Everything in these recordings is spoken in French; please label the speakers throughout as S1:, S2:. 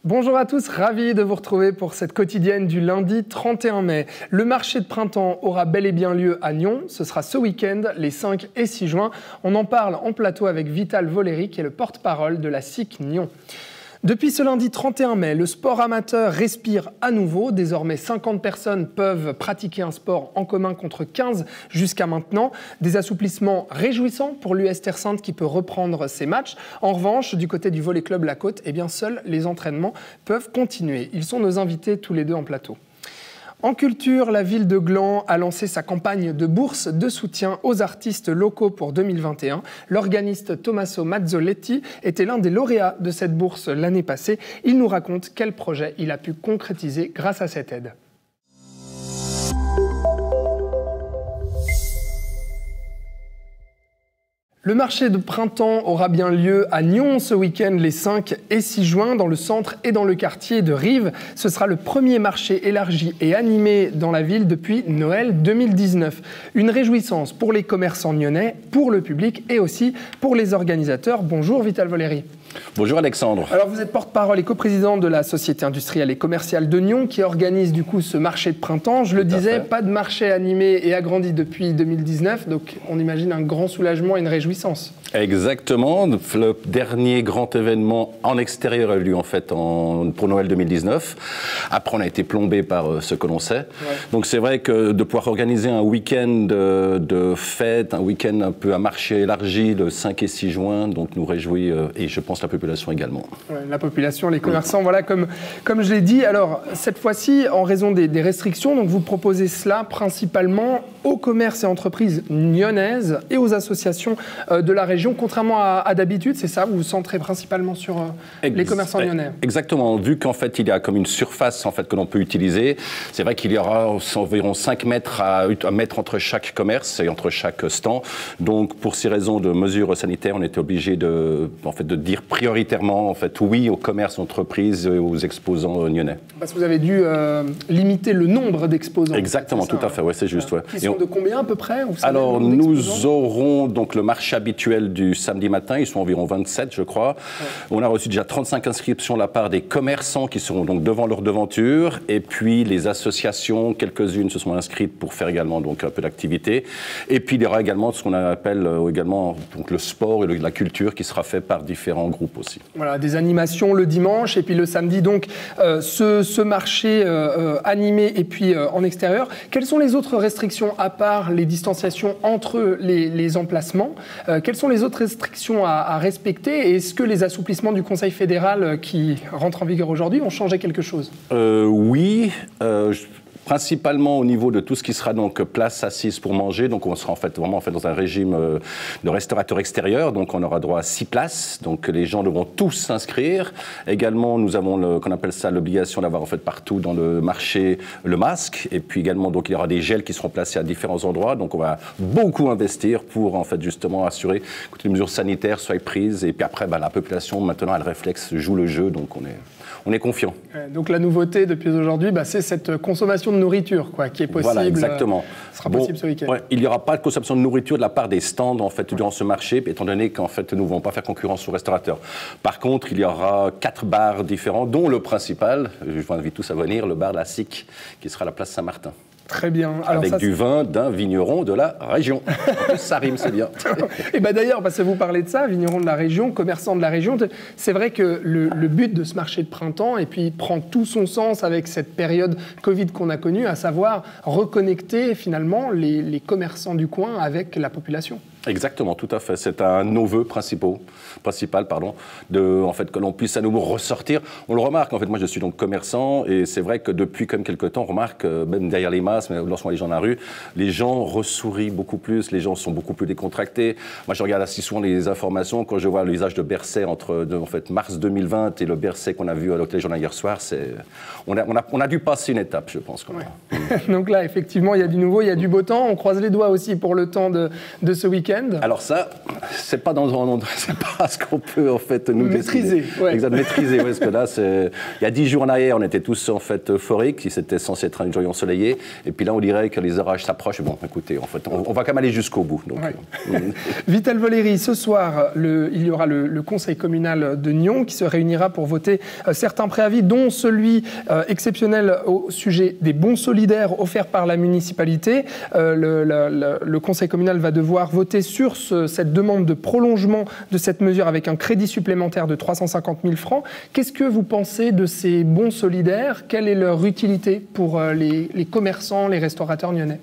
S1: Bonjour à tous, ravi de vous retrouver pour cette quotidienne du lundi 31 mai. Le marché de printemps aura bel et bien lieu à Nyon. Ce sera ce week-end, les 5 et 6 juin. On en parle en plateau avec Vital Voleri, qui est le porte-parole de la SIC Nyon. Depuis ce lundi 31 mai, le sport amateur respire à nouveau. Désormais, 50 personnes peuvent pratiquer un sport en commun contre 15 jusqu'à maintenant. Des assouplissements réjouissants pour l'US Terre Sainte qui peut reprendre ses matchs. En revanche, du côté du Volley Club La Côte, seuls les entraînements peuvent continuer. Ils sont nos invités tous les deux en plateau. En culture, la ville de Gland a lancé sa campagne de bourse de soutien aux artistes locaux pour 2021. L'organiste Tommaso Mazzoletti était l'un des lauréats de cette bourse l'année passée. Il nous raconte quel projet il a pu concrétiser grâce à cette aide. Le marché de printemps aura bien lieu à Nyon ce week-end les 5 et 6 juin dans le centre et dans le quartier de Rives. Ce sera le premier marché élargi et animé dans la ville depuis Noël 2019. Une réjouissance pour les commerçants nyonnais, pour le public et aussi pour les organisateurs. Bonjour Vital Voleri.
S2: Bonjour Alexandre.
S1: Alors vous êtes porte-parole et coprésident de la Société industrielle et commerciale de Nyon qui organise du coup ce marché de printemps. Je le disais, pas de marché animé et agrandi depuis 2019, donc on imagine un grand soulagement et une réjouissance.
S2: Exactement. Le dernier grand événement en extérieur a eu lieu en fait pour Noël 2019. Après on a été plombé par ce que l'on sait. Ouais. Donc c'est vrai que de pouvoir organiser un week-end de fête, un week-end un peu à marché élargi le 5 et 6 juin, donc nous réjouit et je pense la population également.
S1: Ouais, la population, les commerçants, voilà, comme je l'ai dit. Alors, cette fois-ci, en raison des restrictions, donc vous proposez cela principalement aux commerces et entreprises nyonnaises et aux associations de la région, contrairement à d'habitude, c'est ça, vous vous centrez principalement sur les commerçants nyonnais.
S2: Exactement, vu qu'en fait, il y a comme une surface en fait, que l'on peut utiliser, c'est vrai qu'il y aura environ 5 mètres à mettre entre chaque commerce et entre chaque stand. Donc, pour ces raisons de mesures sanitaires, on était obligé de dire prioritairement en fait, oui aux commerces, entreprises et aux exposants nyonnais.
S1: Parce que vous avez dû limiter le nombre d'exposants.
S2: Exactement, tout à fait, ouais, c'est juste. Ouais.
S1: Ils sont de combien à peu près?
S2: Alors, nous aurons donc le marché habituel du samedi matin, ils sont environ 27, je crois. Ouais. On a reçu déjà 35 inscriptions de la part des commerçants qui seront donc devant leur devanture, et puis les associations, quelques-unes se sont inscrites pour faire également donc un peu d'activité. Et puis il y aura également ce qu'on appelle également donc, le sport et la culture qui sera fait par différents groupes aussi.
S1: Voilà, des animations le dimanche et puis le samedi, donc ce marché animé et puis en extérieur. Quelles sont les autres restrictions à part les distanciations entre les emplacements? Quelles sont les autres restrictions à respecter? Et est-ce que les assouplissements du Conseil fédéral qui rentrent en vigueur aujourd'hui ont changé quelque chose?
S2: Oui. Principalement au niveau de tout ce qui sera donc place assise pour manger, donc on sera en fait vraiment dans un régime de restaurateur extérieur, donc on aura droit à 6 places, donc les gens devront tous s'inscrire. Également nous avons qu'on appelle ça l'obligation d'avoir en fait partout dans le marché le masque, et puis également donc il y aura des gels qui seront placés à différents endroits, donc on va beaucoup investir pour en fait justement assurer que les mesures sanitaires soient prises, et puis après la population maintenant elle réflexe, joue le jeu, donc on est confiant.
S1: Donc la nouveauté depuis aujourd'hui, c'est cette consommation de nourriture qui est possible.
S2: Voilà, exactement.
S1: Sera possible ce week-end.
S2: Ouais, il n'y aura pas de consommation de nourriture de la part des stands en fait, durant ce marché, étant donné qu'en fait, nous ne voulons pas faire concurrence aux restaurateurs. Par contre, il y aura 4 bars différents, dont le principal, je vous invite tous à venir, le bar La SIC, qui sera à la place Saint-Martin.
S1: Très bien. Alors
S2: avec du vin d'un vigneron de la région. En plus, ça rime, c'est bien.
S1: Et d'ailleurs, parce que vous parlez de ça, vigneron de la région, commerçant de la région, c'est vrai que le but de ce marché de printemps, et puis prend tout son sens avec cette période Covid qu'on a connue, à savoir reconnecter finalement les commerçants du coin avec la population.
S2: Exactement, tout à fait. C'est un de nos vœux principal, en fait, que l'on puisse à nouveau ressortir. On le remarque, en fait, moi je suis donc commerçant, et c'est vrai que depuis comme quelques temps, on remarque, même derrière les masques, mais lorsqu'on voit les gens dans la rue, les gens ressourient beaucoup plus, les gens sont beaucoup plus décontractés. Moi je regarde assez souvent les informations, quand je vois le visage de Bercé entre en fait, mars 2020 et le Bercé qu'on a vu à l'hôtel Journal hier soir, on a dû passer une étape, je pense.
S1: Ouais. Donc là, effectivement, il y a du nouveau, il y a du beau temps. On croise les doigts aussi pour le temps de ce week-end week-end?
S2: Alors ça, c'est pas ce qu'on peut en fait nous
S1: maîtriser. Ouais.
S2: Exact, maîtriser, parce que là, il y a 10 jours en arrière, on était tous en fait euphoriques, c'était censé être une journée ensoleillée, et puis là, on dirait que les orages s'approchent. Bon, écoutez, en fait, on va quand même aller jusqu'au bout. Donc,
S1: Vital Voleri, ce soir, il y aura le conseil communal de Nyons qui se réunira pour voter certains préavis, dont celui exceptionnel au sujet des bons solidaires offerts par la municipalité. Le conseil communal va devoir voter sur cette demande de prolongement de cette mesure avec un crédit supplémentaire de 350 000 francs. Qu'est-ce que vous pensez de ces bons solidaires? Quelle est leur utilité pour les commerçants, les restaurateurs nyonnais?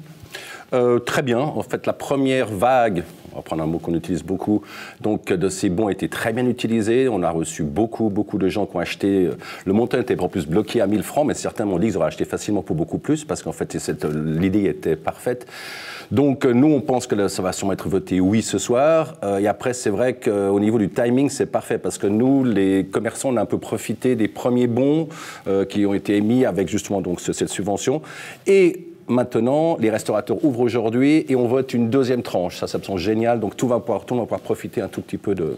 S2: Très bien. En fait, la première vague, on va prendre un mot qu'on utilise beaucoup, donc de ces bons a été très bien utilisé. On a reçu beaucoup de gens qui ont acheté. Le montant était en plus bloqué à 1000 francs, mais certains m'ont dit qu'ils auraient acheté facilement pour beaucoup plus, parce qu'en fait, l'idée était parfaite. Donc, nous, on pense que ça va sûrement être voté oui ce soir. Et après, c'est vrai qu'au niveau du timing, c'est parfait, parce que nous, les commerçants, on a un peu profité des premiers bons qui ont été émis avec justement donc, cette subvention. Et maintenant, les restaurateurs ouvrent aujourd'hui et on vote une deuxième tranche. Ça me semble génial. Donc tout le monde va pouvoir profiter un tout petit peu de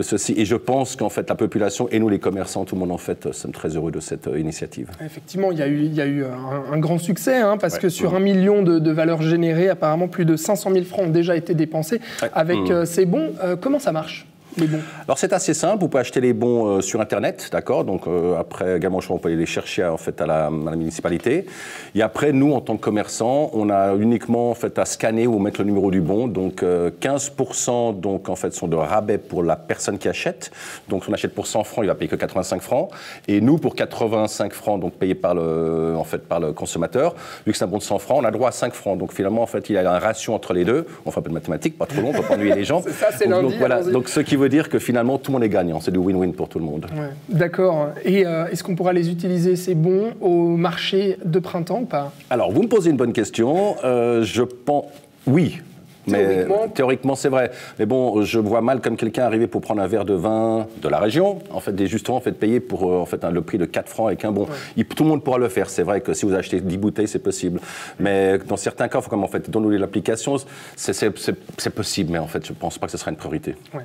S2: ceci. Et je pense qu'en fait, la population et nous, les commerçants, tout le monde en fait, sommes très heureux de cette initiative.
S1: Effectivement, il y a eu un grand succès, hein, parce que sur 1 million de valeurs générées, apparemment plus de 500 000 francs ont déjà été dépensés avec ces bons. Comment ça marche ? Les bons.
S2: Alors c'est assez simple, vous pouvez acheter les bons sur Internet, d'accord. Donc après également, on peut aller les chercher en fait à la municipalité. Et après, nous en tant que commerçants, on a uniquement en fait à scanner ou mettre le numéro du bon. Donc 15% donc en fait sont de rabais pour la personne qui achète. Donc si on achète pour 100 francs, il va payer que 85 francs. Et nous pour 85 francs, donc payé par le consommateur, vu que c'est un bon de 100 francs, on a droit à 5 francs. Donc finalement en fait, il y a un ratio entre les deux. On fait un peu de mathématiques, pas trop long, on peut pas ennuyer les gens.
S1: Ça, c'est lundi.
S2: Donc voilà. Donc ce qui veut dire que finalement tout le monde est gagnant, c'est du win-win pour tout le monde.
S1: Ouais, d'accord. Et est-ce qu'on pourra les utiliser, ces bons, au marché de printemps ou pas?
S2: Alors vous me posez une bonne question, je pense oui. Mais théoriquement, c'est vrai. Mais bon, je vois mal comme quelqu'un arriver pour prendre un verre de vin de la région, en fait, justement, payer pour le prix de 4 francs avec un bon. Ouais. Tout le monde pourra le faire. C'est vrai que si vous achetez 10 bouteilles, c'est possible. Mais dans certains cas, il faut quand même downloader l'application. C'est possible, mais en fait, je ne pense pas que ce sera une priorité. Ouais.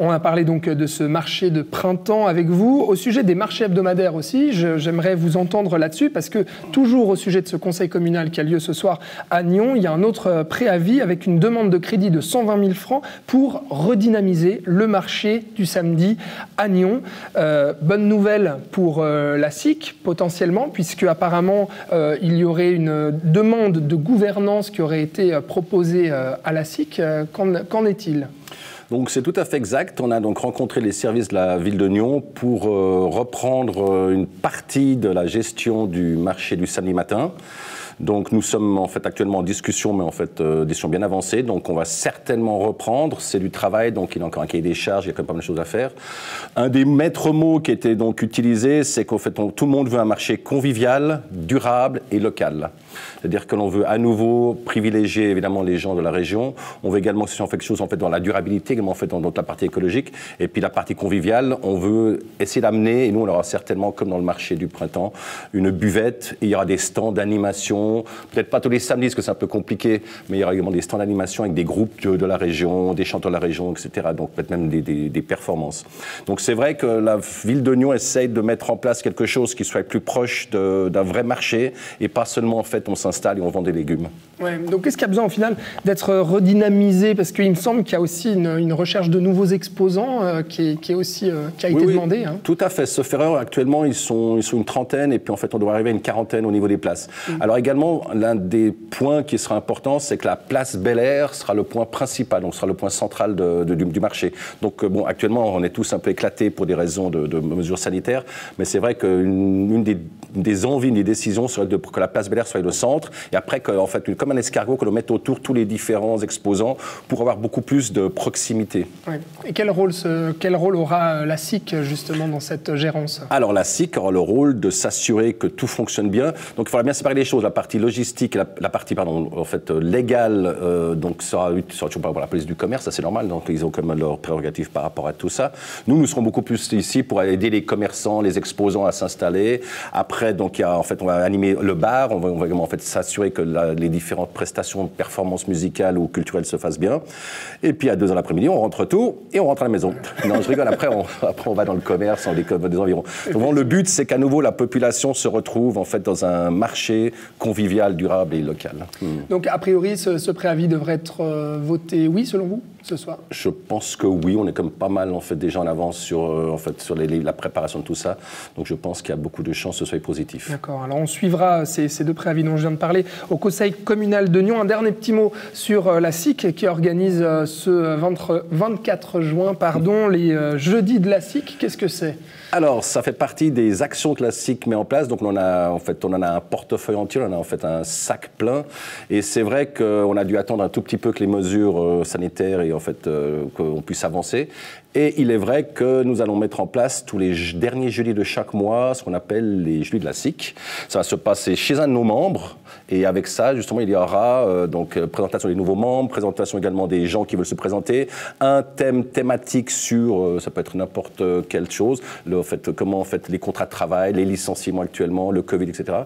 S1: On a parlé donc de ce marché de printemps avec vous. Au sujet des marchés hebdomadaires aussi, j'aimerais vous entendre là-dessus, parce que toujours au sujet de ce conseil communal qui a lieu ce soir à Nyons, il y a un autre préavis avec une demande de crédit de 120 000 francs pour redynamiser le marché du samedi à Nyons. Bonne nouvelle pour la SIC, potentiellement, puisque apparemment il y aurait une demande de gouvernance qui aurait été proposée à la SIC. Qu'en est-il ?
S2: Donc c'est tout à fait exact. On a donc rencontré les services de la ville de Nyons pour reprendre une partie de la gestion du marché du samedi matin. Donc nous sommes en fait actuellement en discussion, mais en fait discussion bien avancée. Donc on va certainement reprendre. C'est du travail, donc il y a encore un cahier des charges, il y a quand même pas mal de choses à faire. Un des maîtres mots qui était donc utilisé, c'est qu'en fait tout le monde veut un marché convivial, durable et local. C'est-à-dire que l'on veut à nouveau privilégier évidemment les gens de la région. On veut également que ce soit quelque chose en fait dans la durabilité, également en fait dans la partie écologique, et puis la partie conviviale. On veut essayer d'amener, et nous on aura certainement comme dans le marché du printemps, une buvette. Et il y aura des stands d'animation, peut-être pas tous les samedis parce que c'est un peu compliqué, mais il y aura également des stands d'animation avec des groupes de la région, des chanteurs de la région, etc. Donc peut-être même des performances. Donc c'est vrai que la ville de Nyons essaye de mettre en place quelque chose qui soit plus proche d'un vrai marché et pas seulement en fait on s'installe et on vend des légumes.
S1: Ouais, donc qu'est-ce qu'il y a besoin au final d'être redynamisé? Parce qu'il me semble qu'il y a aussi une recherche de nouveaux exposants qui a été demandée. Hein.
S2: Tout à fait. Sauf erreur, actuellement ils sont une trentaine et puis en fait on doit arriver à une quarantaine au niveau des places. Alors également, l'un des points qui sera important, c'est que la place Bel Air sera le point principal, donc sera le point central du marché. Donc bon, actuellement on est tous un peu éclatés pour des raisons de mesures sanitaires, mais c'est vrai qu'une des envies, des décisions serait que la place Bel Air soit le centre, et après, en fait, comme un escargot, que l'on mette autour tous les différents exposants pour avoir beaucoup plus de proximité.
S1: Ouais. Et quel rôle aura la SIC, justement, dans cette gérance? Alors,
S2: la SIC aura le rôle de s'assurer que tout fonctionne bien. Donc, il faudra bien séparer les choses. La partie logistique, la partie, en fait, légale, donc, sera toujours par la police du commerce, ça c'est normal, donc ils ont quand même leurs prérogatives par rapport à tout ça. Nous serons beaucoup plus ici pour aider les commerçants, les exposants à s'installer. Après, donc, on va animer le bar, on va également en fait, s'assurer que les différents différentes prestations, performances musicales ou culturelles se fassent bien. Et puis à 2h l'après-midi, on rentre tout et on rentre à la maison. Non, je rigole, après on va dans le commerce, on découvre des environs. Donc, le but, c'est qu'à nouveau, la population se retrouve en fait dans un marché convivial, durable et local.
S1: Donc, a priori, ce préavis devrait être voté oui, selon vous, ce soir? Je
S2: pense que oui, on est comme pas mal en fait, déjà en avance sur la préparation de tout ça. Donc, je pense qu'il y a beaucoup de chances que ce soit positif.
S1: D'accord, alors on suivra ces deux préavis dont je viens de parler au Conseil communal de Nyon. Un dernier petit mot sur la SIC qui organise ce 24 juin les jeudis de la SIC. Qu'est-ce que c'est?
S2: Alors, ça fait partie des actions que la SIC met en place. Donc, on en a un portefeuille entier, on a en fait un sac plein. Et c'est vrai qu'on a dû attendre un tout petit peu que les mesures sanitaires et en fait qu'on puisse avancer. Et il est vrai que nous allons mettre en place tous les derniers jeudis de chaque mois ce qu'on appelle les jeudis de la SIC. Ça va se passer chez un de nos membres. Et avec ça, justement, il y aura présentation des nouveaux membres, présentation également des gens qui veulent se présenter, un thème thématique sur, ça peut être n'importe quelle chose, comment en fait les contrats de travail, les licenciements actuellement, le Covid, etc.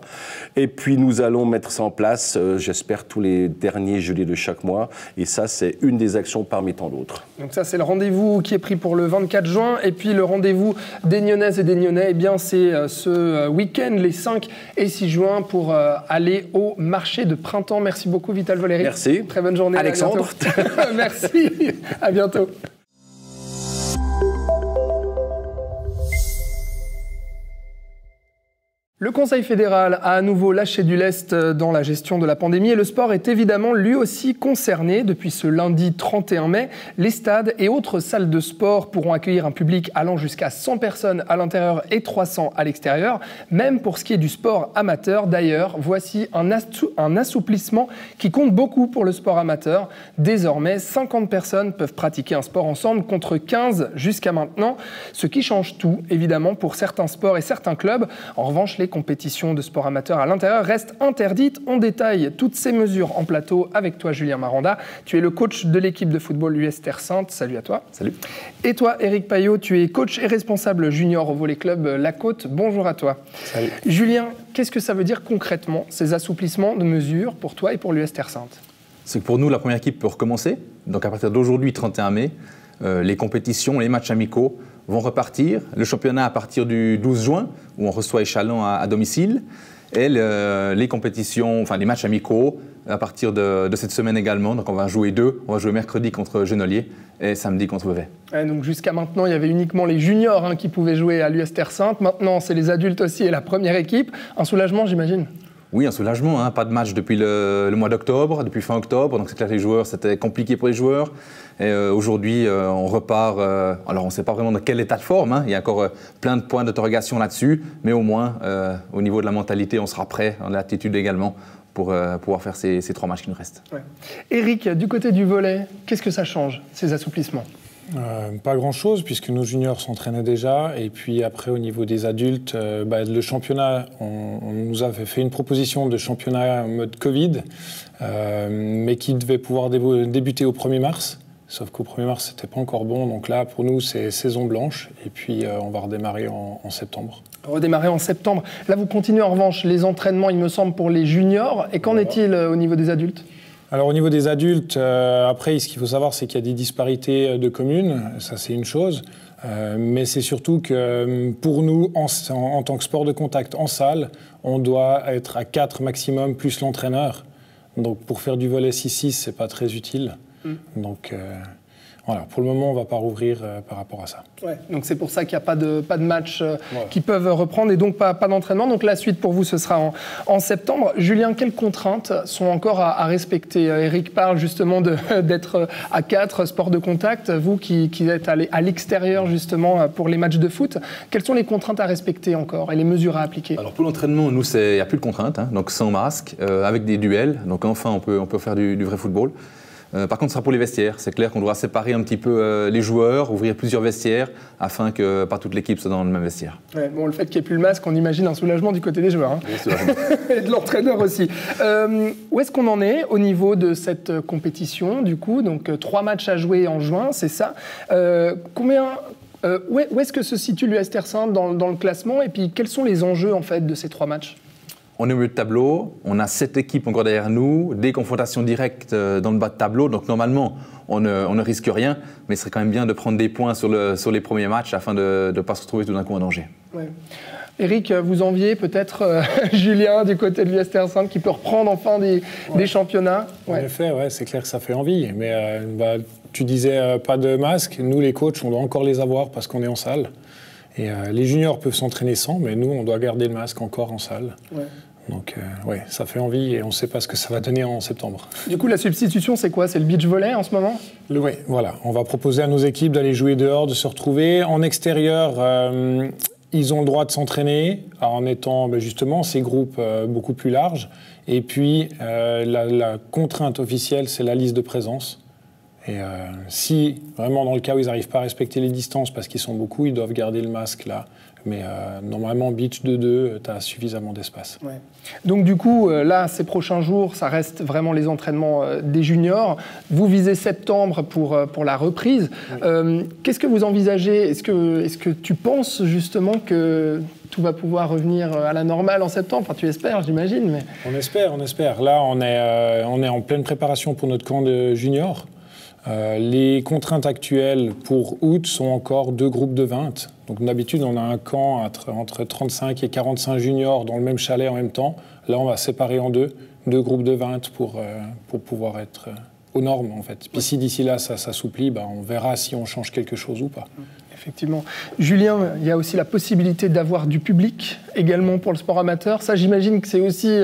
S2: Et puis nous allons mettre ça en place, j'espère, tous les derniers jeudis de chaque mois. Et ça, c'est une des actions parmi tant d'autres.
S1: Donc ça, c'est le rendez-vous qui est pris pour le 24 juin. Et puis le rendez-vous des Nyonnaises et des Nyonnais, eh bien, c'est ce week-end, les 5 et 6 juin, pour aller au marché de printemps. Merci beaucoup, Vital Voleri.
S2: Merci.
S1: Très bonne journée.
S2: Alexandre.
S1: Merci. À bientôt. Le Conseil fédéral a à nouveau lâché du lest dans la gestion de la pandémie et le sport est évidemment lui aussi concerné. Depuis ce lundi 31 mai, les stades et autres salles de sport pourront accueillir un public allant jusqu'à 100 personnes à l'intérieur et 300 à l'extérieur, même pour ce qui est du sport amateur. D'ailleurs, voici un assouplissement qui compte beaucoup pour le sport amateur. Désormais, 50 personnes peuvent pratiquer un sport ensemble contre 15 jusqu'à maintenant, ce qui change tout, évidemment, pour certains sports et certains clubs. En revanche, les compétitions de sport amateur à l'intérieur restent interdites. On détaille toutes ces mesures en plateau avec toi, Julien Maranda. Tu es le coach de l'équipe de football l'US Terre Sainte. Salut à toi.
S2: Salut.
S1: Et toi, Éric Payot, tu es coach et responsable junior au volley club La Côte. Bonjour à toi.
S3: Salut.
S1: Julien, qu'est-ce que ça veut dire concrètement, ces assouplissements de mesures pour toi et pour l'US Terre Sainte?
S3: C'est que pour nous, la première équipe peut recommencer. Donc à partir d'aujourd'hui, 31 mai, les compétitions, les matchs amicaux vont repartir. Le championnat à partir du 12 juin, où on reçoit Échalon à domicile. Et les compétitions, enfin les matchs amicaux, à partir de cette semaine également. Donc on va jouer deux. On va jouer mercredi contre Genolier et samedi contre Vevey.
S1: Donc jusqu'à maintenant, il y avait uniquement les juniors qui pouvaient jouer à l'US Terre Sainte. Maintenant, c'est les adultes aussi et la première équipe. Un soulagement, j'imagine?
S3: Oui, un soulagement. Pas de match depuis le mois d'octobre, depuis fin octobre. Donc c'est clair que les joueurs, c'était compliqué pour les joueurs. Et aujourd'hui, on repart. Alors on ne sait pas vraiment dans quel état de forme. Il y a encore plein de points d'interrogation là-dessus. Mais au moins, au niveau de la mentalité, on sera prêt, on a l'attitude également pour pouvoir faire ces 3 matchs qui nous restent. Ouais.
S1: Éric, du côté du volley, qu'est-ce que ça change, ces assouplissements?
S4: Pas grand-chose, puisque nos juniors s'entraînaient déjà. Et puis après, au niveau des adultes, le championnat, on nous avait fait une proposition de championnat en mode Covid, mais qui devait pouvoir débuter au 1er mars. Sauf qu'au 1er mars, c'était pas encore bon. Donc là, pour nous, c'est saison blanche. Et puis, on va redémarrer en septembre.
S1: Redémarrer en septembre. Là, vous continuez en revanche les entraînements, il me semble, pour les juniors. Et qu'en est-il au niveau des adultes ?
S4: Alors au niveau des adultes, après, ce qu'il faut savoir, c'est qu'il y a des disparités de communes. Ça, c'est une chose. Mais c'est surtout que pour nous, en tant que sport de contact en salle, on doit être à 4 maximum, plus l'entraîneur. Donc pour faire du volley 6-6, c'est pas très utile. Donc voilà, pour le moment, on ne va pas rouvrir par rapport à ça.
S1: Ouais, donc c'est pour ça qu'il n'y a pas de matchs qui peuvent reprendre et donc pas d'entraînement. Donc la suite pour vous, ce sera en septembre. Julien, quelles contraintes sont encore à respecter? Éric parle justement d'être à 4 sports de contact. Vous qui êtes à l'extérieur justement pour les matchs de foot, quelles sont les contraintes à respecter encore et les mesures à appliquer?
S3: Alors pour l'entraînement, nous, il n'y a plus de contraintes, donc sans masque, avec des duels. Donc enfin, on peut faire du vrai football. Par contre, ce sera pour les vestiaires. C'est clair qu'on doit séparer un petit peu les joueurs, ouvrir plusieurs vestiaires, afin que pas toute l'équipe soit dans le même vestiaire. Ouais,
S1: bon, le fait qu'il n'y ait plus le masque, on imagine un soulagement du côté des joueurs. Et de l'entraîneur aussi. Où est-ce qu'on en est au niveau de cette compétition, du coup? Donc 3 matchs à jouer en juin, c'est ça. Où est-ce que se situe l'US Terre Sainte dans le classement? Et puis, quels sont les enjeux en fait, de ces 3 matchs?
S3: on est au milieu de tableau, on a 7 équipes encore derrière nous, des confrontations directes dans le bas de tableau, donc normalement on ne risque rien, mais ce serait quand même bien de prendre des points sur les premiers matchs afin de ne pas se retrouver tout d'un coup en danger.
S1: Ouais. Eric, vous enviez peut-être Julien du côté de l'US Terre Sainte qui peut reprendre enfin des championnats.
S4: En effet, c'est clair que ça fait envie, mais tu disais pas de masque, nous les coachs on doit encore les avoir parce qu'on est en salle. Et les juniors peuvent s'entraîner sans, mais nous, on doit garder le masque encore en salle. Ouais. Donc, ça fait envie et on ne sait pas ce que ça va donner en septembre.
S1: Du coup, la substitution, c'est quoi? C'est le beach volley en ce moment?
S4: Oui, voilà. On va proposer à nos équipes d'aller jouer dehors, de se retrouver. En extérieur, ils ont le droit de s'entraîner en étant justement ces groupes beaucoup plus larges. Et puis, la contrainte officielle, c'est la liste de présence. Et si, vraiment, dans le cas où ils n'arrivent pas à respecter les distances parce qu'ils sont beaucoup, ils doivent garder le masque là. Mais normalement, beach de 2, tu as suffisamment d'espace.
S1: Ouais. Donc du coup, là, ces prochains jours, ça reste vraiment les entraînements des juniors. Vous visez septembre pour la reprise. Oui. Qu'est-ce que vous envisagez? Est-ce que tu penses justement que tout va pouvoir revenir à la normale en septembre? Enfin, tu espères, j'imagine. Mais...
S4: On espère. Là, on est en pleine préparation pour notre camp de juniors. Les contraintes actuelles pour août sont encore 2 groupes de 20. Donc d'habitude, on a un camp entre 35 et 45 juniors dans le même chalet en même temps. Là, on va séparer en 2 groupes de 20 pour pouvoir être aux normes, en fait. Puis si d'ici là, ça s'assouplit, on verra si on change quelque chose ou pas.
S1: Effectivement. Julien, il y a aussi la possibilité d'avoir du public également pour le sport amateur. Ça, j'imagine que c'est aussi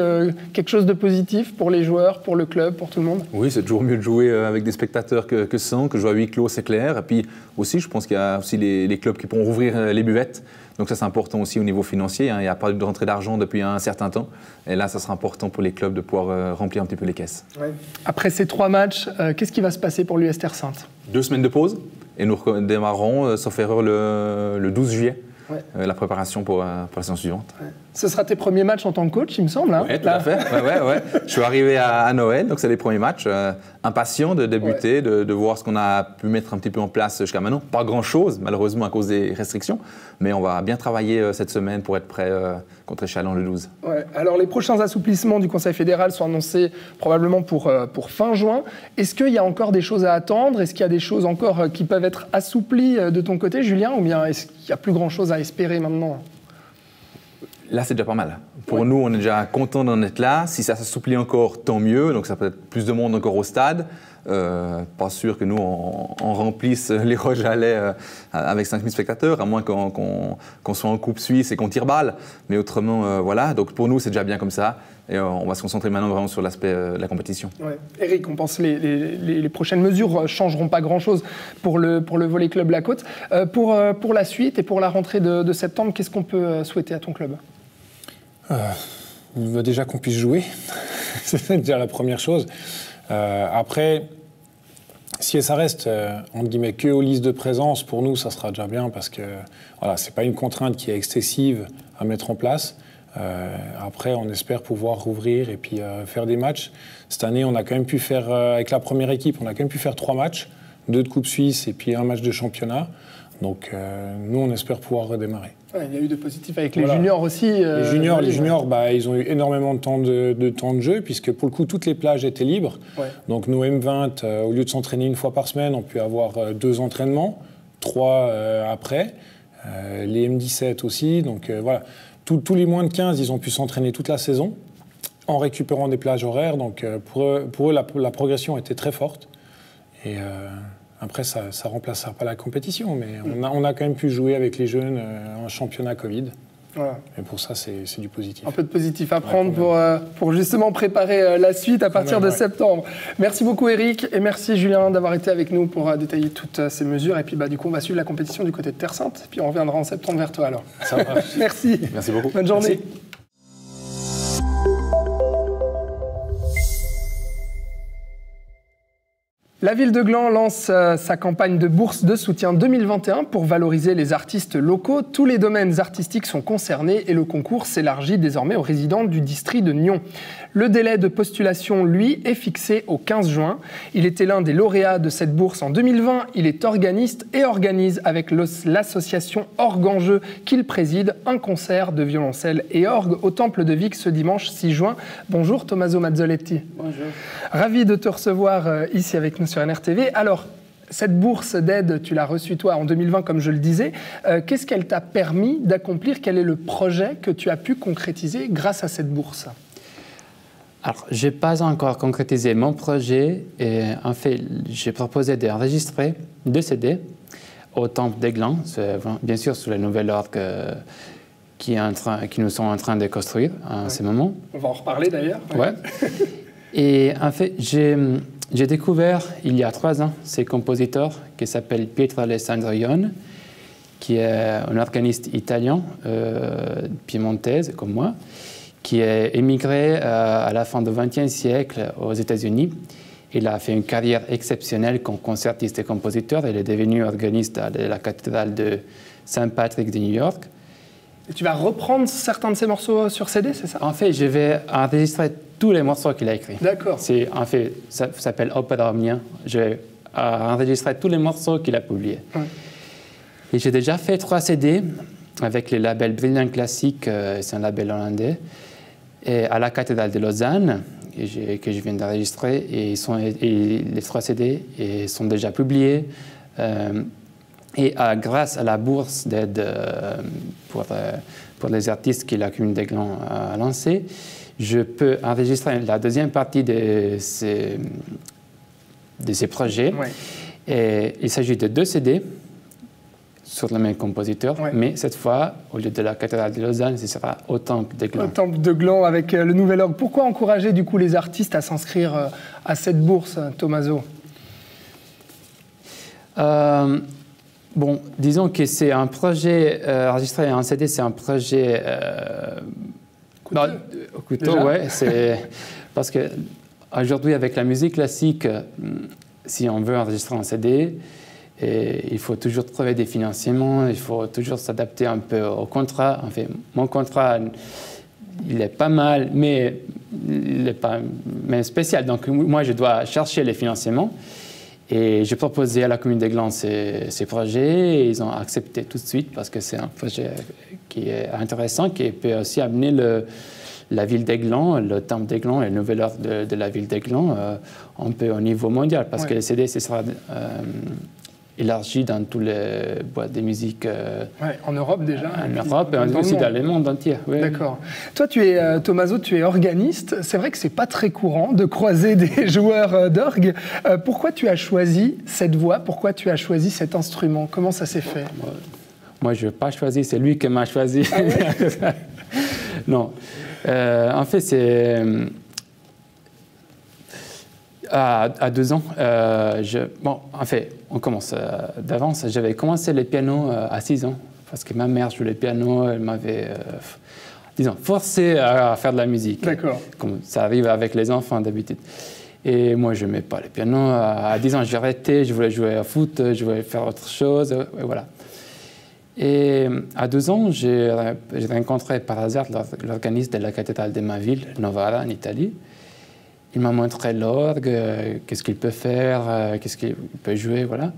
S1: quelque chose de positif pour les joueurs, pour le club, pour tout le monde.
S3: Oui, c'est toujours mieux de jouer avec des spectateurs que sans, que jouer à huis clos, c'est clair. Et puis aussi, je pense qu'il y a aussi les clubs qui pourront rouvrir les buvettes. Donc ça, c'est important aussi au niveau financier. Il n'y a pas eu de rentrée d'argent depuis un certain temps. Et là, ça sera important pour les clubs de pouvoir remplir un petit peu les caisses.
S1: Ouais. Après ces 3 matchs, qu'est-ce qui va se passer pour l'US Terre Sainte?
S3: 2 semaines de pause. Et nous démarrerons, sauf erreur, le 12 juillet, la préparation pour la saison suivante.
S1: Ouais. Ce sera tes premiers matchs en tant que coach, il me semble.
S3: Oui, tout à fait. Ouais. Je suis arrivé à Noël, donc c'est les premiers matchs. Impatient de débuter, de voir ce qu'on a pu mettre un petit peu en place jusqu'à maintenant. Pas grand-chose, malheureusement, à cause des restrictions. Mais on va bien travailler cette semaine pour être prêt contre Échalon le 12. Ouais.
S1: Alors, les prochains assouplissements du Conseil fédéral sont annoncés probablement pour fin juin. Est-ce qu'il y a encore des choses à attendre? Est-ce qu'il y a des choses encore qui peuvent être assouplies de ton côté, Julien? Ou bien est-ce qu'il n'y a plus grand-chose à espérer maintenant?
S3: Là, c'est déjà pas mal. Pour nous, on est déjà content d'en être là. Si ça s'assouplit encore, tant mieux. Donc, ça peut être plus de monde encore au stade. Pas sûr que nous, on remplisse les Roges Alais avec 5000 spectateurs, à moins qu'on soit en Coupe Suisse et qu'on tire balle. Mais autrement, voilà. Donc, pour nous, c'est déjà bien comme ça. Et on va se concentrer maintenant vraiment sur l'aspect de la compétition.
S1: Ouais. Eric, on pense que les prochaines mesures ne changeront pas grand-chose pour le volley club La Côte. Pour la suite et pour la rentrée de septembre, qu'est-ce qu'on peut souhaiter à ton club?
S4: Déjà qu'on puisse jouer, c'est déjà la première chose. Après, si ça reste entre guillemets que aux listes de présence, pour nous, ça sera déjà bien parce que voilà, c'est pas une contrainte qui est excessive à mettre en place. Après, on espère pouvoir rouvrir et puis faire des matchs. Cette année, on a quand même pu faire, avec la première équipe, on a quand même pu faire 3 matchs, 2 de Coupe Suisse et puis 1 match de championnat. Donc, nous, on espère pouvoir redémarrer.
S1: Ouais, il y a eu de positifs avec les juniors aussi.
S4: Les juniors, ils ont eu énormément de temps de jeu, puisque pour le coup, toutes les plages étaient libres. Ouais. Donc nos M20, au lieu de s'entraîner 1 fois par semaine, ont pu avoir 2 entraînements, 3 après. Les M17 aussi. Donc voilà, tous les moins de 15, ils ont pu s'entraîner toute la saison, en récupérant des plages horaires. Donc pour eux la progression était très forte. Et après, ça ne remplacera pas la compétition, mais on a quand même pu jouer avec les jeunes en championnat Covid. Voilà. Et pour ça, c'est du positif.
S1: Un peu de positif à prendre pour justement préparer la suite à partir de septembre. Merci beaucoup Eric et merci Julien d'avoir été avec nous pour détailler toutes ces mesures. Et puis du coup, on va suivre la compétition du côté de Terre Sainte. Et puis on reviendra en septembre vers toi alors.
S4: Ça va.
S1: Merci.
S3: Merci beaucoup.
S1: Bonne journée.
S3: Merci.
S1: La ville de Gland lance sa campagne de bourse de soutien 2021 pour valoriser les artistes locaux. Tous les domaines artistiques sont concernés et le concours s'élargit désormais aux résidents du district de Nyon. Le délai de postulation, lui, est fixé au 15 juin. Il était l'un des lauréats de cette bourse en 2020. Il est organiste et organise avec l'association Orgue en Jeu qu'il préside un concert de violoncelle et orgue au Temple de Vic ce dimanche 6 juin. Bonjour Tommaso Mazzoletti.
S5: Bonjour.
S1: Ravi de te recevoir ici avec nous sur NRTV. Alors, cette bourse d'aide, tu l'as reçue toi en 2020, comme je le disais. Qu'est-ce qu'elle t'a permis d'accomplir? Quel est le projet que tu as pu concrétiser grâce à cette bourse?
S5: Alors, je n'ai pas encore concrétisé mon projet. Et en fait, j'ai proposé d'enregistrer 2 CD au Temple des Glands, bien sûr sous la nouvelle orgue qui nous sont en train de construire en ce moment.
S1: On va en reparler d'ailleurs.
S5: Ouais. Et en fait, j'ai découvert il y a 3 ans ce compositeur qui s'appelle Pietro Alessandro Ion, qui est un organiste italien, piémontaise comme moi, qui est émigré à la fin du XXe siècle aux États-Unis. Il a fait une carrière exceptionnelle comme concertiste et compositeur. Il est devenu organiste de la cathédrale de Saint Patrick de New York.
S1: Et tu vas reprendre certains de ses morceaux sur CD, c'est ça?
S5: En fait, je vais enregistrer tous les morceaux qu'il a écrits.
S1: D'accord.
S5: En fait, ça s'appelle Opera Omnia. Je vais enregistrer tous les morceaux qu'il a publiés. Ouais. Et j'ai déjà fait 3 CD avec le label Brilliant Classique, c'est un label hollandais, et à la cathédrale de Lausanne, que je viens d'enregistrer. Et les 3 CD sont déjà publiés. Et grâce à la bourse d'aide pour les artistes que la commune des Glands a lancée, je peux enregistrer la deuxième partie de ces projets. Ouais. Et il s'agit de 2 CD sur le même compositeur, ouais. Mais cette fois, au lieu de la cathédrale de Lausanne, ce sera au Temple de Gland.
S1: Au Temple de Gland avec le nouvel orgue. Pourquoi encourager du coup les artistes à s'inscrire à cette bourse, Tommaso?
S5: Bon, disons que c'est un projet enregistré en CD, c'est un projet coûteux, ouais, c'est parce que aujourd'hui avec la musique classique, si on veut enregistrer en CD, il faut toujours trouver des financements, il faut toujours s'adapter un peu au contrat. En fait, mon contrat, il est pas mal, mais il n'est pas même spécial. Donc moi, je dois chercher les financements. Et j'ai proposé à la commune des Glands ces projets et ils ont accepté tout de suite parce que c'est un projet qui est intéressant, qui peut aussi amener la ville des Glands, le temple des Glands et le nouvel ordre de la ville des Glands un peu au niveau mondial parce que le CD sera élargi dans tous les boîtes de musique.
S1: En Europe déjà.
S5: En Europe et aussi dans le monde entier. Oui.
S1: D'accord. Toi, Tommaso, tu es organiste. C'est vrai que ce n'est pas très courant de croiser des joueurs d'orgue. Pourquoi tu as choisi cette voix? Pourquoi tu as choisi cet instrument? Comment ça s'est fait?
S5: Moi, je n'ai pas choisi. C'est lui qui m'a choisi. Ah ouais? Non. En fait, c'est... À 2 ans, en fait, on commence d'avance. J'avais commencé le piano à 6 ans, parce que ma mère jouait le piano, elle m'avait, forcé à faire de la musique.
S1: D'accord.
S5: Comme ça arrive avec les enfants d'habitude. Et moi, je n'aimais pas le piano. À 10 ans, j'ai arrêté, je voulais jouer au foot, je voulais faire autre chose, et voilà. Et à 12 ans, j'ai rencontré par hasard l'organiste de la cathédrale de ma ville, Novara, en Italie. Il m'a montré l'orgue, qu'est-ce qu'il peut faire, qu'est-ce qu'il peut jouer, voilà.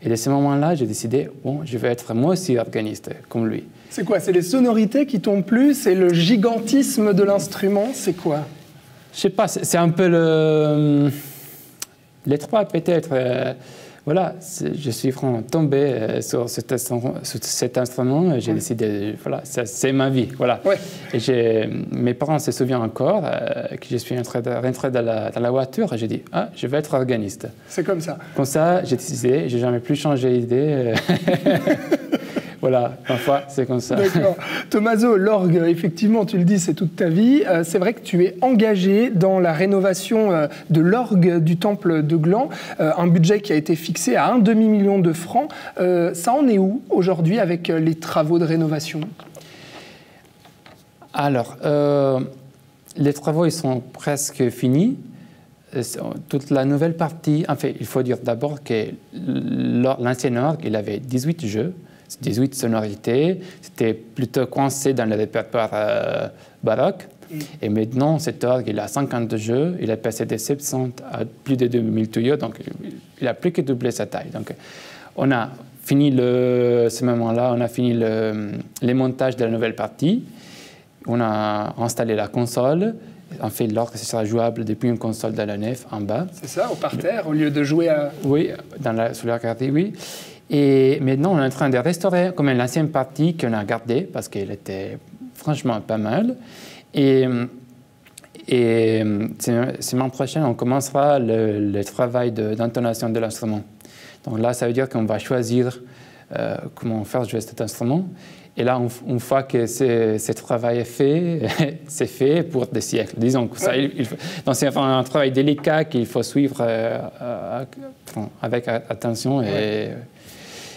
S5: Et de ce moment-là, j'ai décidé, bon, je vais être moi aussi organiste, comme lui.
S1: C'est quoi? C'est les sonorités qui t'ont plu? C'est le gigantisme de l'instrument? C'est quoi?
S5: Je sais pas, c'est un peu les 3 peut-être. Voilà, je suis vraiment tombé sur cet instrument. J'ai décidé, voilà, c'est ma vie, voilà. Ouais. Et mes parents se souviennent encore que je suis rentré dans la voiture et j'ai dit, je vais être organiste.
S1: C'est comme ça.
S5: Comme ça, j'ai décidé, j'ai jamais plus changé d'idée. Voilà, parfois, c'est comme ça.
S1: D'accord. Tommaso, l'orgue, effectivement, tu le dis, c'est toute ta vie. C'est vrai que tu es engagé dans la rénovation de l'orgue du Temple de Gland, un budget qui a été fixé à 1,5 million de francs. Ça en est où aujourd'hui avec les travaux de rénovation?
S5: Alors, les travaux, ils sont presque finis. toute la nouvelle partie, en fait, il faut dire d'abord que l'ancien orgue, il avait 18 jeux, 18 sonorités, c'était plutôt coincé dans le répertoire baroque. Et maintenant, cet orgue, il a 52 jeux, il a passé de 70 à plus de 2000 tuyaux, donc il a plus que doublé sa taille. Donc, on a fini ce moment-là, on a fini les montages de la nouvelle partie, on a installé la console. En fait, l'orgue sera jouable depuis une console de la nef en bas.
S1: C'est ça, au parterre, au lieu de jouer à...
S5: Oui, sur la carte, oui. Et maintenant, on est en train de restaurer comme l'ancienne partie qu'on a gardée parce qu'elle était franchement pas mal. Et semaine prochaine, on commencera le travail d'intonation de l'instrument. Donc là, ça veut dire qu'on va choisir comment faire jouer cet instrument. Et là, une fois que ce travail est fait, c'est fait pour des siècles. Disons que ça, donc c'est un travail délicat qu'il faut suivre avec attention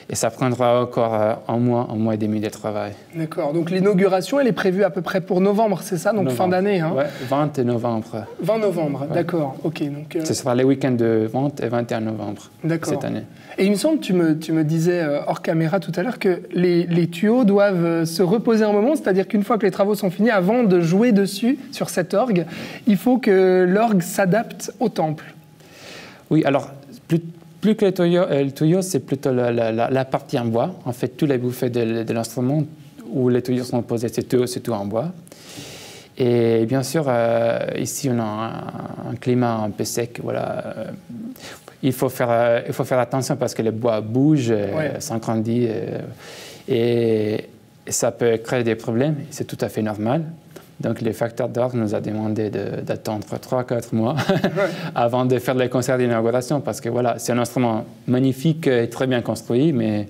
S5: et ça prendra encore un mois et demi de travail.
S1: D'accord. Donc l'inauguration, elle est prévue à peu près pour novembre, c'est ça? Donc novembre. Fin d'année, hein?
S5: Oui, 20 novembre.
S1: 20 novembre,
S5: ouais.
S1: D'accord. Ok. Donc,
S5: ce sera les week-ends de 20 et 21 novembre cette année.
S1: Et il me semble, tu me disais hors caméra tout à l'heure, que les tuyaux doivent se reposer un moment, c'est-à-dire qu'une fois que les travaux sont finis, avant de jouer dessus, sur cet orgue, il faut que l'orgue s'adapte au temple. Oui, alors, plus que le tuyau, c'est plutôt la partie en bois. En fait, tous les bouffées de l'instrument où les tuyaux sont posés, c'est tout en bois. Et bien sûr, ici, on a un climat un peu sec. Voilà. Il faut faire attention parce que le bois bouge, s'agrandit, et ça peut créer des problèmes. C'est tout à fait normal. Donc, le facteur d'orgue nous a demandé d'attendre 3-4 mois avant de faire les concerts d'inauguration parce que voilà, c'est un instrument magnifique et très bien construit, mais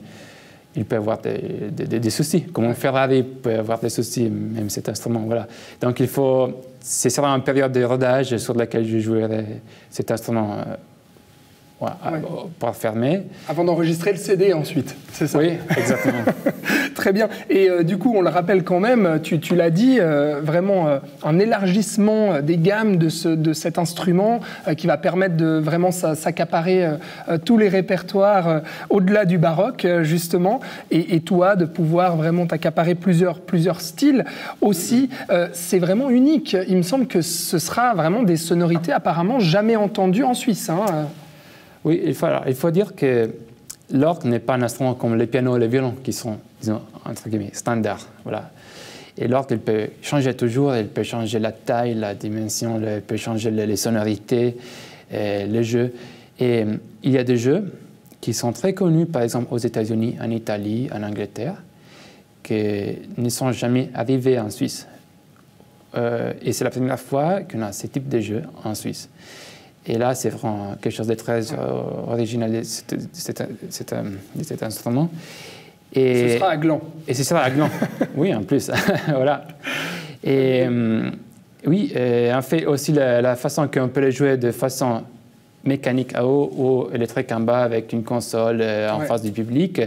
S1: il peut avoir des soucis. Comme un Ferrari peut avoir des soucis, même cet instrument. Voilà. Donc, ce sera une période de rodage sur laquelle je jouerai cet instrument. Pour fermer. Avant d'enregistrer le CD ensuite, c'est ça? Oui, exactement. Très bien. Et du coup, on le rappelle quand même, tu l'as dit, vraiment un élargissement des gammes de cet instrument qui va permettre de vraiment s'accaparer tous les répertoires au-delà du baroque, justement, et toi, de pouvoir vraiment t'accaparer plusieurs styles. Aussi, c'est vraiment unique. Il me semble que ce sera vraiment des sonorités apparemment jamais entendues en Suisse, hein. Oui, il faut dire que l'orgue n'est pas un instrument comme le piano et le violon, qui sont, disons, entre guillemets, standards. Voilà. Et l'orgue, il peut changer toujours, il peut changer la taille, la dimension, il peut changer les sonorités, les jeux. Et il y a des jeux qui sont très connus, par exemple aux États-Unis, en Italie, en Angleterre, qui ne sont jamais arrivés en Suisse. Et c'est la première fois qu'on a ce type de jeu en Suisse. Et là, c'est vraiment quelque chose de très original de cet instrument. Et ce sera à gland. Et ce sera à gland, oui, en plus. Voilà. Et oui, en fait, aussi la façon qu'on peut le jouer de façon mécanique à haut ou électrique en bas avec une console en face du public,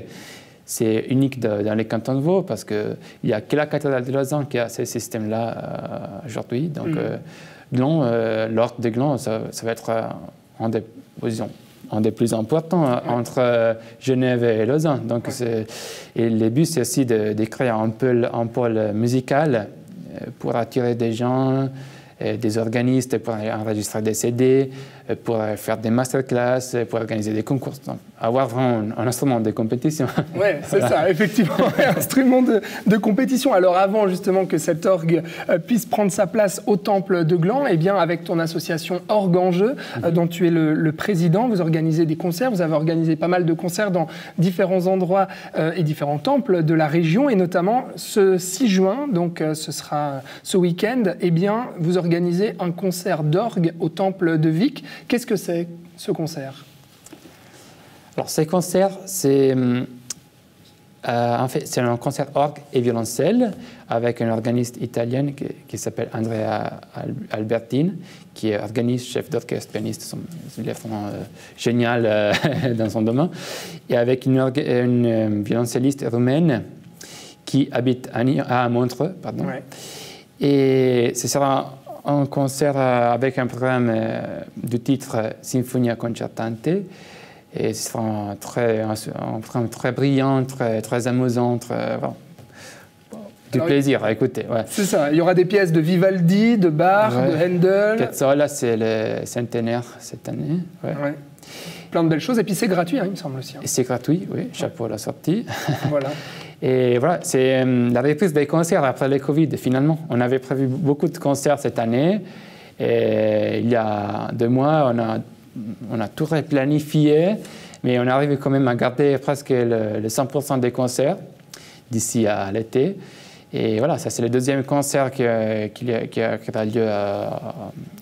S1: c'est unique dans les cantons de Vaud parce qu'il n'y a que la cathédrale de Lausanne qui a ce système-là aujourd'hui. Donc, Gland, l'orgue de Gland, ça va être un des plus importants entre Genève et Lausanne. Donc, et le but, c'est aussi de créer un pôle musical pour attirer des gens, des organistes, pour enregistrer des CD, pour faire des masterclass, pour organiser des concours. Donc, avoir vraiment un instrument de compétition. Oui, c'est ça, effectivement, un instrument de compétition. Alors avant justement que cet orgue puisse prendre sa place au temple de Gland, eh bien avec ton association Orgue en Jeu, dont tu es le président, vous organisez des concerts, vous avez organisé pas mal de concerts dans différents endroits et différents temples de la région, et notamment ce 6 juin, donc ce sera ce week-end, eh bien vous organisez un concert d'orgue au temple de Vic. Qu'est-ce que c'est ce concert ? Alors, ce concert, c'est en fait, c'est un concert orgue et violoncelle avec un organiste italien qui s'appelle Andrea Albertini, qui est organiste, chef d'orchestre, pianiste. Il est vraiment génial dans son domaine. Et avec une violoncelliste roumaine qui habite à Montreux. Pardon. Ouais. Et ce sera
S5: un concert avec un programme du titre Sinfonia Concertante. Et ce sera un programme très brillant, très amusant, voilà. Du plaisir à écouter. Ouais.
S1: C'est ça, il y aura des pièces de Vivaldi, de Bach, de Handel.
S5: Piazzolla, c'est le centenaire cette année. Ouais.
S1: Ouais. Plein de belles choses, et puis c'est gratuit, hein, il me semble aussi. Hein.
S5: Et c'est gratuit, oui, chapeau à la sortie.
S1: Voilà.
S5: Et voilà, c'est la reprise des concerts après le Covid, finalement. On avait prévu beaucoup de concerts cette année, et il y a 2 mois, on a tout replanifié, mais on est arrivé quand même à garder presque le 100% des concerts d'ici à l'été. Et voilà, ça c'est le 2e concert qui a lieu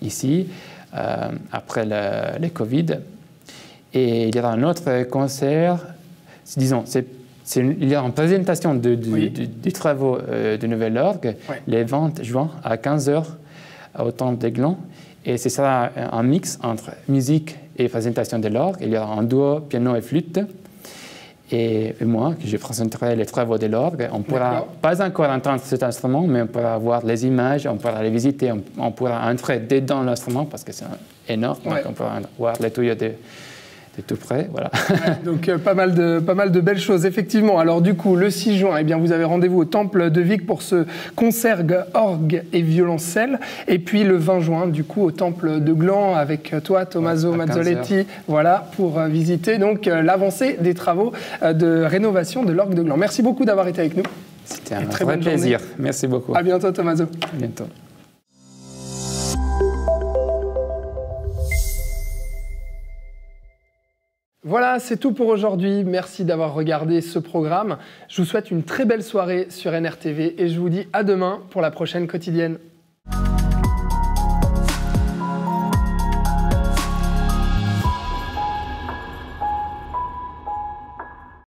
S5: ici, après le Covid. Et il y aura un autre concert, disons, il y a une présentation des travaux de Nouvelle Orgue, le 20 juin à 15h au Temple des Glands. Et ce sera un mix entre musique et présentation de l'orgue. Il y aura un duo piano et flûte. Et moi, que je présenterai les travaux de l'orgue. On ne pourra pas encore entendre cet instrument, mais on pourra voir les images, on pourra les visiter, on pourra entrer dedans l'instrument parce que c'est énorme. Donc on pourra voir les tuyaux de tout près, voilà.
S1: Ouais, donc pas mal de belles choses, effectivement. Alors du coup, le 6 juin, eh bien, vous avez rendez-vous au Temple de Vic pour ce concert orgue et violoncelle. Et puis le 20 juin, du coup, au Temple de Gland avec toi, Tommaso Mazzoletti, voilà, pour visiter donc l'avancée des travaux de rénovation de l'orgue de Gland. Merci beaucoup d'avoir été avec nous.
S5: C'était un vrai plaisir. Merci beaucoup.
S1: À bientôt, Tommaso.
S5: À bientôt.
S1: Voilà, c'est tout pour aujourd'hui. Merci d'avoir regardé ce programme. Je vous souhaite une très belle soirée sur NRTV et je vous dis à demain pour la prochaine quotidienne.